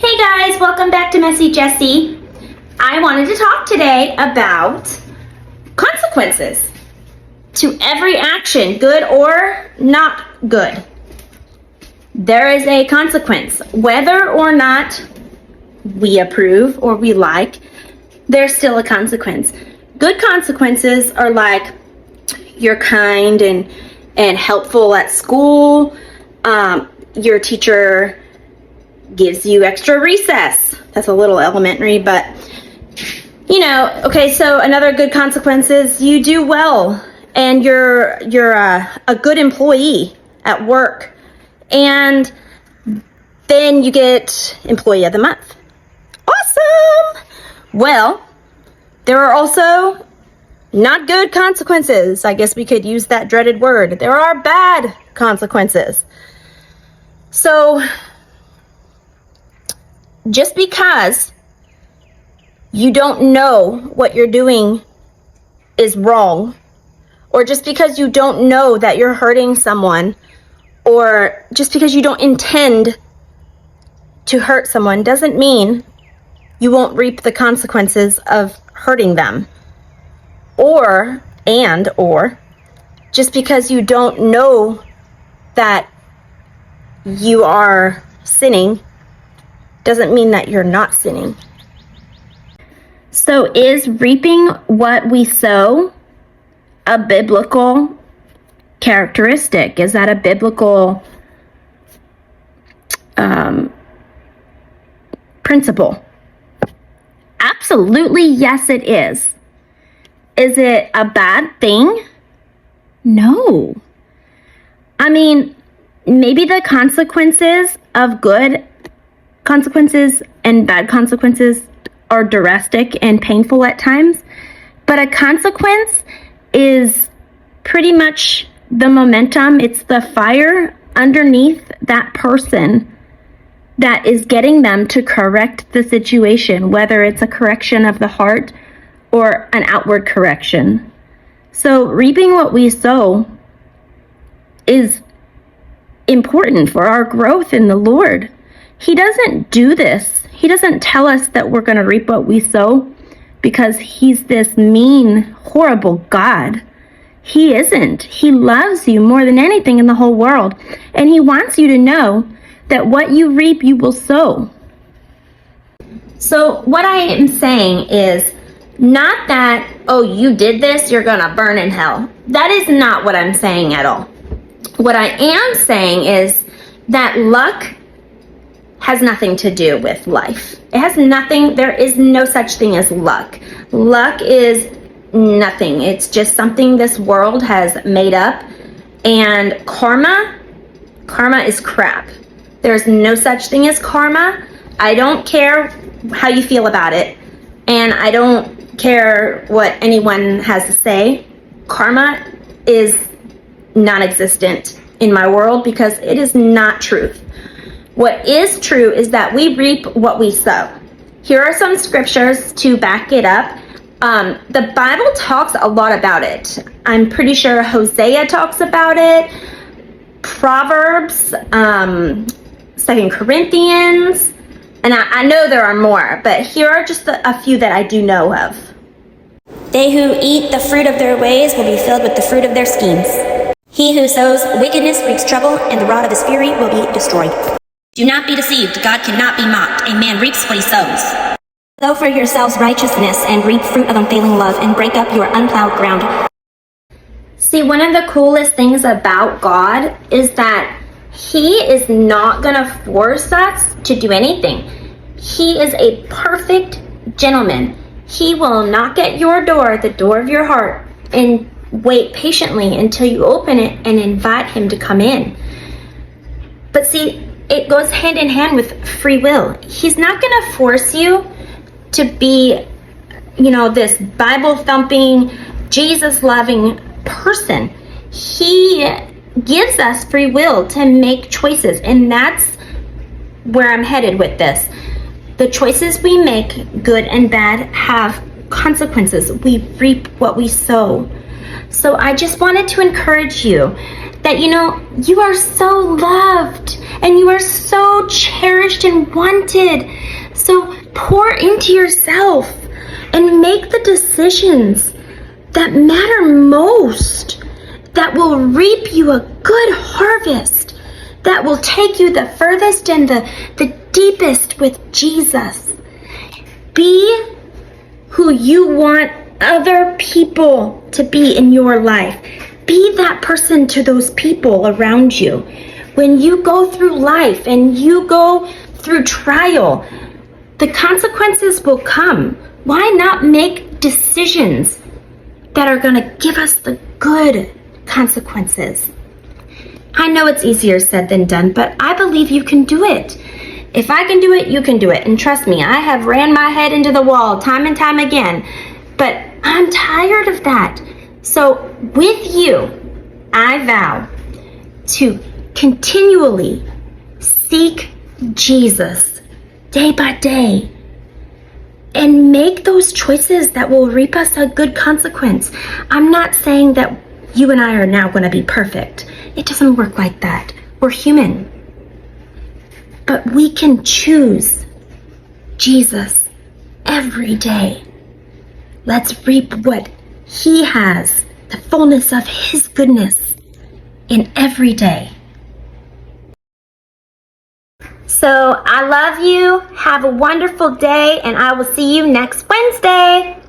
Hey guys, welcome back to Messy Jessie. I wanted to talk today about consequences to every action, good or not good. There is a consequence. Whether or not we approve or we like, there's still a consequence. Good consequences are like you're kind and helpful at school. Your teacher gives you extra recess. That's a little elementary, but okay, so another good consequence is you do well and you're a good employee at work, and then you get employee of the month. Awesome. Well, there are also not good consequences. I guess we could use that dreaded word. There are bad consequences. So just because you don't know what you're doing is wrong, or just because you don't know that you're hurting someone, or just because you don't intend to hurt someone, doesn't mean you won't reap the consequences of hurting them. Or just because you don't know that you are sinning doesn't mean that you're not sinning. So is reaping what we sow a biblical characteristic? Is that a biblical principle? Absolutely, yes, it is. Is it a bad thing? No. I mean, maybe the consequences of good consequences and bad consequences are drastic and painful at times, but a consequence is pretty much the momentum. It's the fire underneath that person that is getting them to correct the situation, whether it's a correction of the heart or an outward correction. So reaping what we sow is important for our growth in the Lord. He doesn't do this. He doesn't tell us that we're going to reap what we sow because he's this mean, horrible God. He isn't. He loves you more than anything in the whole world. And he wants you to know that what you reap, you will sow. So what I am saying is not that, oh, you did this, you're going to burn in hell. That is not what I'm saying at all. What I am saying is that luck has nothing to do with life. It has nothing, there is no such thing as luck. Luck is nothing. It's just something this world has made up. And karma is crap. There's no such thing as karma. I don't care how you feel about it. And I don't care what anyone has to say. Karma is non-existent in my world because it is not truth. What is true is that we reap what we sow. Here are some scriptures to back it up. The Bible talks a lot about it. I'm pretty sure Hosea talks about it, Proverbs, 2 Corinthians, and I know there are more, but here are just a few that I do know of. They who eat the fruit of their ways will be filled with the fruit of their schemes. He who sows wickedness reaps trouble, and the rod of his fury will be destroyed. Do not be deceived. God cannot be mocked. A man reaps what he sows. Sow for yourselves righteousness, and reap fruit of unfailing love, and break up your unplowed ground. See, one of the coolest things about God is that he is not going to force us to do anything. He is a perfect gentleman. He will knock at your door, the door of your heart, and wait patiently until you open it and invite him to come in. But see, it goes hand in hand with free will. He's not going to force you to be, this Bible-thumping, Jesus-loving person. He gives us free will to make choices, and that's where I'm headed with this. The choices we make, good and bad, have consequences. We reap what we sow. So I just wanted to encourage you that that, you are so loved and you are so cherished and wanted. So pour into yourself and make the decisions that matter most, that will reap you a good harvest, that will take you the furthest and the deepest with Jesus. Be who you want other people to be in your life. Be that person to those people around you. When you go through life and you go through trial, the consequences will come. Why not make decisions that are going to give us the good consequences? I know it's easier said than done, but I believe you can do it. If I can do it, you can do it. And trust me, I have ran my head into the wall time and time again, but I'm tired of that. So with you, I vow to continually seek Jesus day by day and make those choices that will reap us a good consequence. I'm not saying that you and I are now going to be perfect. It doesn't work like that. We're human. But we can choose Jesus every day. Let's reap what He has, the fullness of His goodness in every day. So I love you. Have a wonderful day, and I will see you next Wednesday.